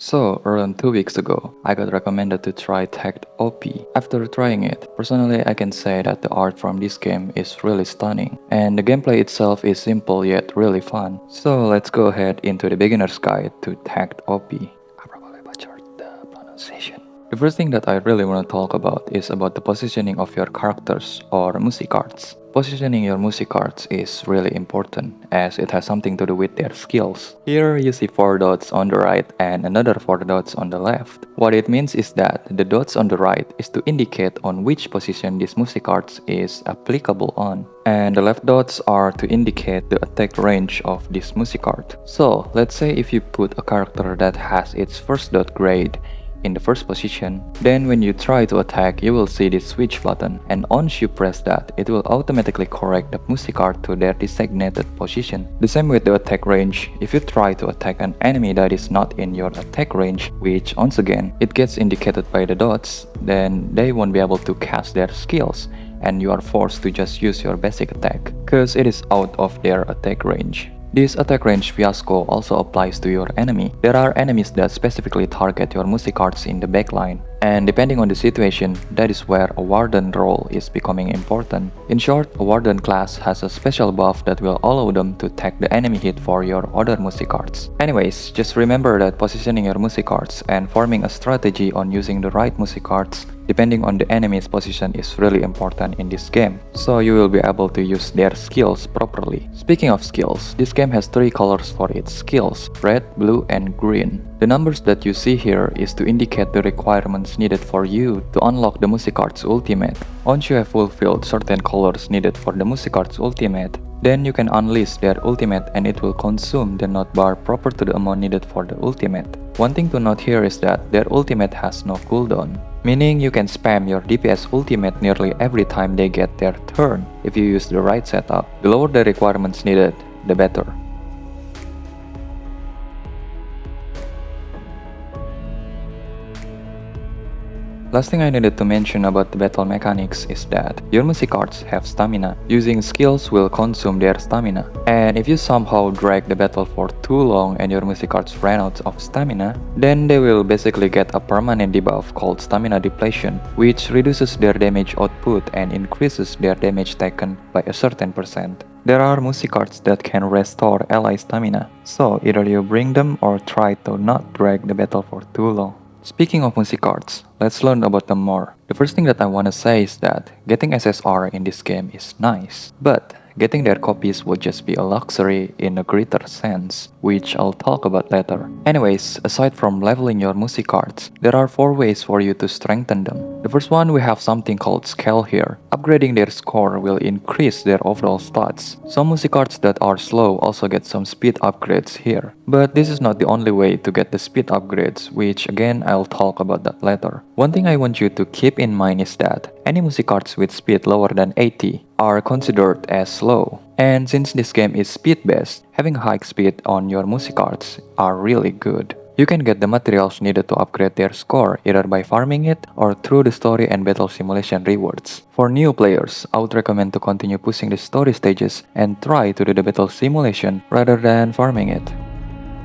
So, around 2 weeks ago, I got recommended to try Takt OP. After trying it, personally I can say that the art from this game is really stunning, and the gameplay itself is simple yet really fun. So let's go ahead into the beginner's guide to Takt OP. I probably butchered the pronunciation. The first thing that I really want to talk about is about the positioning of your characters or Musicarts. Positioning your Musicarts is really important as it has something to do with their skills. Here you see 4 dots on the right and another 4 dots on the left. What it means is that the dots on the right is to indicate on which position this Musicarts is applicable on. And the left dots are to indicate the attack range of this Musicart. So let's say if you put a character that has its first dot grade in the first position, then when you try to attack, you will see this switch button, and once you press that, it will automatically correct the Musicart to their designated position. The same with the attack range. If you try to attack an enemy that is not in your attack range, which once again, it gets indicated by the dots, then they won't be able to cast their skills, and you are forced to just use your basic attack, cause it is out of their attack range. This attack range fiasco also applies to your enemy. There are enemies that specifically target your Musicarts in the backline, and depending on the situation, that is where a Warden role is becoming important. In short, a Warden class has a special buff that will allow them to take the enemy hit for your other Musicarts. Anyways, just remember that positioning your Musicarts and forming a strategy on using the right Musicarts depending on the enemy's position is really important in this game, so you will be able to use their skills properly. Speaking of skills, this game has 3 colors for its skills: red, blue, and green. The numbers that you see here is to indicate the requirements needed for you to unlock the Musicarts ultimate. Once you have fulfilled certain colors needed for the Musicarts ultimate, then you can unleash their ultimate and it will consume the note bar proper to the amount needed for the ultimate. One thing to note here is that their ultimate has no cooldown, meaning you can spam your DPS ultimate nearly every time they get their turn if you use the right setup. The lower the requirements needed, the better. Last thing I needed to mention about the battle mechanics is that your Musicarts have stamina. Using skills will consume their stamina, and if you somehow drag the battle for too long and your Musicarts ran out of stamina, then they will basically get a permanent debuff called stamina depletion, which reduces their damage output and increases their damage taken by a certain percent. There are Musicarts that can restore ally stamina, so either you bring them or try to not drag the battle for too long. Speaking of Musicarts, let's learn about them more. The first thing that I wanna say is that getting SSR in this game is nice, but getting their copies would just be a luxury in a greater sense, which I'll talk about later. Anyways, aside from leveling your Musicarts, there are 4 ways for you to strengthen them. The first one, we have something called scale here. Upgrading their score will increase their overall stats. Some Musicarts that are slow also get some speed upgrades here. But this is not the only way to get the speed upgrades, which again I'll talk about that later. One thing I want you to keep in mind is that any Musicarts with speed lower than 80 are considered as slow. And since this game is speed based, having high speed on your Musicarts are really good. You can get the materials needed to upgrade their score either by farming it or through the story and battle simulation rewards. For new players, I would recommend to continue pushing the story stages and try to do the battle simulation rather than farming it.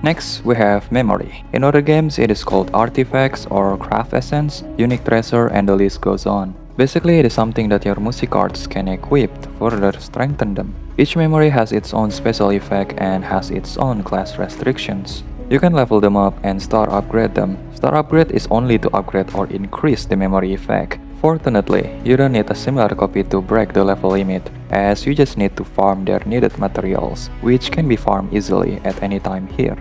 Next, we have memory. In other games, it is called artifacts or craft essence, unique treasure, and the list goes on. Basically, it is something that your Musicarts can equip to further strengthen them. Each memory has its own special effect and has its own class restrictions. You can level them up and star upgrade them. Star upgrade is only to upgrade or increase the memory effect. Fortunately, you don't need a similar copy to break the level limit, as you just need to farm their needed materials, which can be farmed easily at any time here.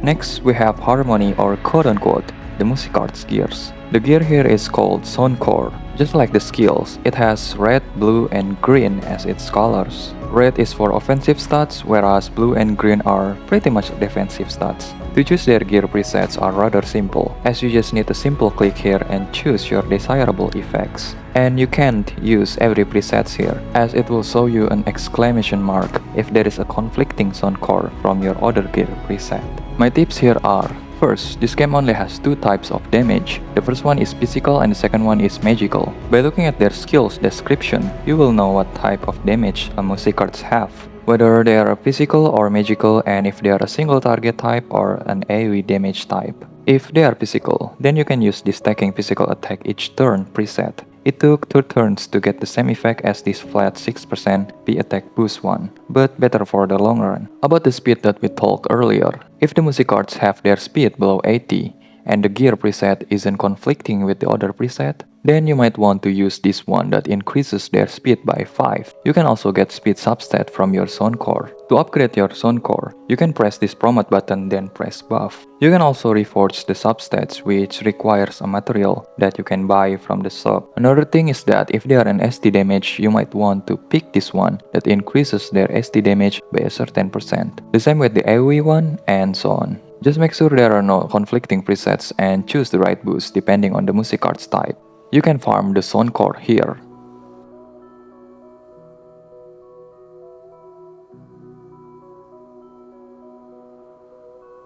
Next, we have harmony or quote-unquote the Musicarts gears. The gear here is called soundcore. Just like the skills, it has red, blue, and green as its colors. Red is for offensive stats, whereas blue and green are pretty much defensive stats. To choose their gear presets are rather simple, as you just need a simple click here and choose your desirable effects. And you can't use every preset here, as it will show you an exclamation mark if there is a conflicting soundcore from your other gear preset. My tips here are: First, this game only has two types of damage. The first one is physical and the second one is magical. By looking at their skills description, you will know what type of damage a Musicarts have, whether they are physical or magical, and if they are a single target type or an AoE damage type. If they are physical, then you can use the stacking physical attack each turn preset. It took 2 turns to get the same effect as this flat 6% P attack boost one, but better for the long run. About the speed that we talked earlier, if the Musicarts have their speed below 80, and the gear preset isn't conflicting with the other preset, then you might want to use this one that increases their speed by 5. You can also get speed substat from your soundcore. To upgrade your soundcore, you can press this promote button then press buff. You can also reforge the substats, which requires a material that you can buy from the shop. Another thing is that if they are an SD damage, you might want to pick this one that increases their SD damage by a certain percent. The same with the AoE one and so on. Just make sure there are no conflicting presets and choose the right boost depending on the Musicarts type. You can farm the soundcore here.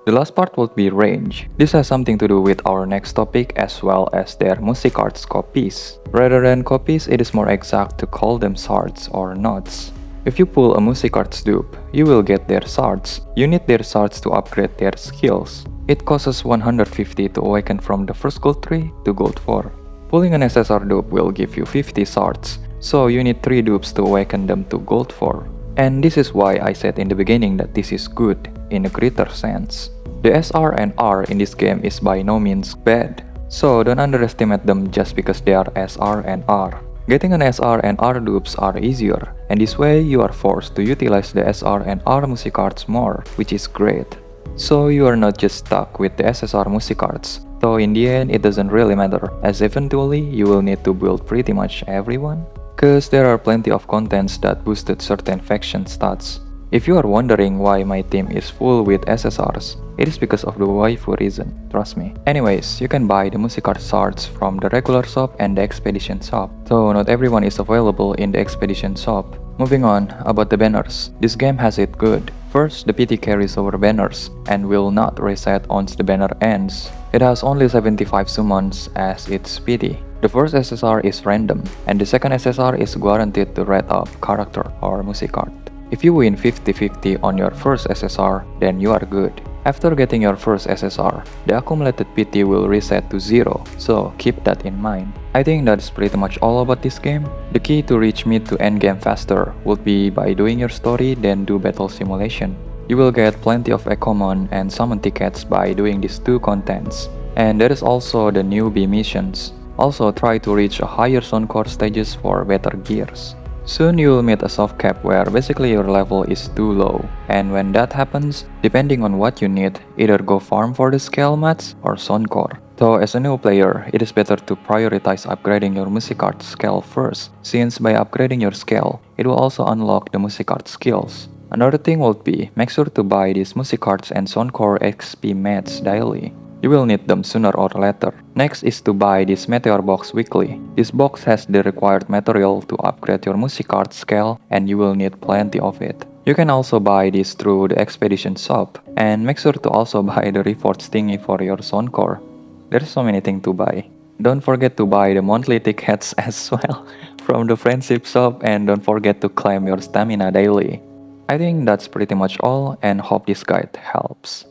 The last part would be range. This has something to do with our next topic as well as their Musicarts copies. Rather than copies, it is more exact to call them shards or nodes. If you pull a Musicarts dupe, you will get their shards. You need their shards to upgrade their skills. It costs 150 to awaken from the first gold 3 to gold 4. Pulling an SSR dupe will give you 50 shards, so you need 3 dupes to awaken them to gold 4. And this is why I said in the beginning that this is good, in a greater sense. The SR and R in this game is by no means bad, so don't underestimate them just because they are SR and R. Getting an SR and R dupes are easier, and this way you are forced to utilize the SR and R Musicarts more, which is great. So you are not just stuck with the SSR Musicarts, though in the end it doesn't really matter, as eventually you will need to build pretty much everyone. Cause there are plenty of contents that boosted certain faction stats. If you are wondering why my team is full with SSRs, it is because of the waifu reason, trust me. Anyways, you can buy the Musicarts shards from the regular shop and the expedition shop, though not everyone is available in the expedition shop. Moving on, about the banners. This game has it good. First, the PT carries over banners, and will not reset once the banner ends. It has only 75 summons as its PT. The first SSR is random, and the second SSR is guaranteed to red up character or Musicart. If you win 50-50 on your first SSR, then you are good. After getting your first SSR, the accumulated PT will reset to 0, so keep that in mind. I think that's pretty much all about this game. The key to reach mid to end game faster would be by doing your story then do battle simulation. You will get plenty of Ecommon and summon tickets by doing these two contents. And there is also the newbie missions. Also try to reach a higher soundcore stages for better gears. Soon you will meet a soft cap where basically your level is too low, and when that happens, depending on what you need, either go farm for the scale mats or soundcore. Though as a new player, it is better to prioritize upgrading your Musicart scale first, since by upgrading your scale, it will also unlock the Musicart skills. Another thing would be, make sure to buy these Musicarts and soundcore XP mats daily. You will need them sooner or later. Next is to buy this meteor box weekly. This box has the required material to upgrade your Musicart scale, and you will need plenty of it. You can also buy this through the expedition shop, and make sure to also buy the reforged thingy for your soundcore. There's so many things to buy. Don't forget to buy the monthly tickets as well from the friendship shop, and don't forget to claim your stamina daily. I think that's pretty much all, and hope this guide helps.